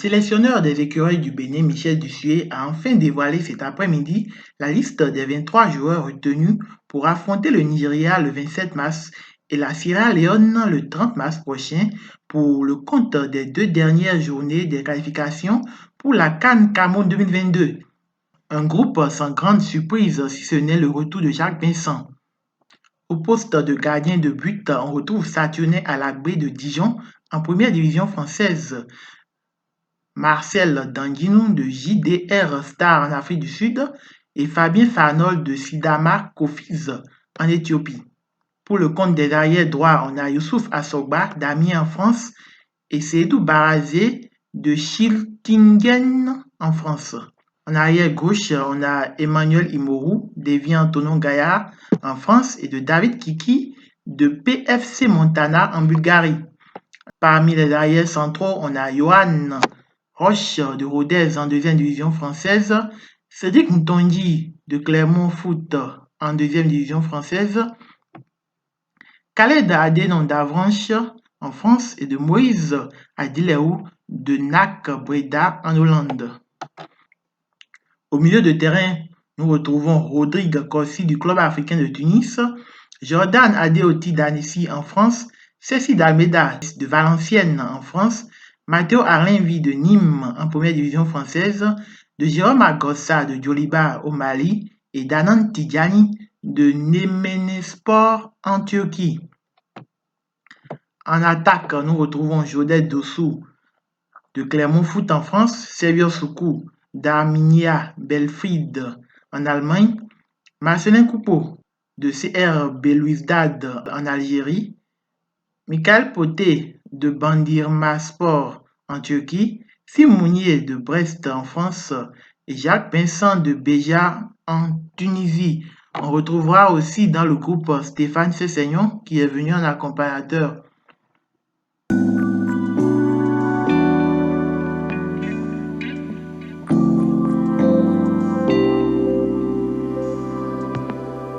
sélectionneur des écureuils du Bénin, Michel Dussuet, a enfin dévoilé cet après-midi la liste des 23 joueurs retenus pour affronter le Nigeria le 27 mars et la Sierra Leone le 30 mars prochain pour le compte des 2 dernières journées des qualifications pour la CAN Cameroun 2022. Un groupe sans grande surprise si ce n'est le retour de Jacques Vincent. Au poste de gardien de but, on retrouve Saturnin Alagbé de Dijon en première division française. Marcel Danguinou de JDR Star en Afrique du Sud et Fabien Farnol de Sidama Kofiz en Éthiopie. Pour le compte des arrières droits, on a Youssouf Assogba d'Amiens en France et Seydou Barazé de Schiltingen en France. En arrière gauche, on a Emmanuel Imorou d'Evian Tonon Gaillard en France et de David Kiki de PFC Montana en Bulgarie. Parmi les arrières centraux, on a Johan Roche de Rodez en deuxième division française, Cédric Ntondi de Clermont Foot en deuxième division française, Khaled Adenon d'Avranches en France et de Moïse Adileou de NAC Breda en Hollande. Au milieu de terrain, nous retrouvons Rodrigue Corsi du Club africain de Tunis, Jordan Adeoti d'Annecy en France, Cécile Almeida de Valenciennes en France, Matteo Arlinvi de Nîmes en première division française, de Jérôme Agossa de Djoliba au Mali et d'Anan Tidjani de Nemenespor en Turquie. En attaque, nous retrouvons Jodet Dossou de Clermont Foot en France, Servio Soukou d'Arminia Belfried en Allemagne, Marcelin Coupeau de CR Belouizdad en Algérie, Michael Poté de Bandirmaspor en Turquie, Simounier de Brest en France et Jacques Vincent de Béja en Tunisie. On retrouvera aussi dans le groupe Stéphane Sessegnon qui est venu en accompagnateur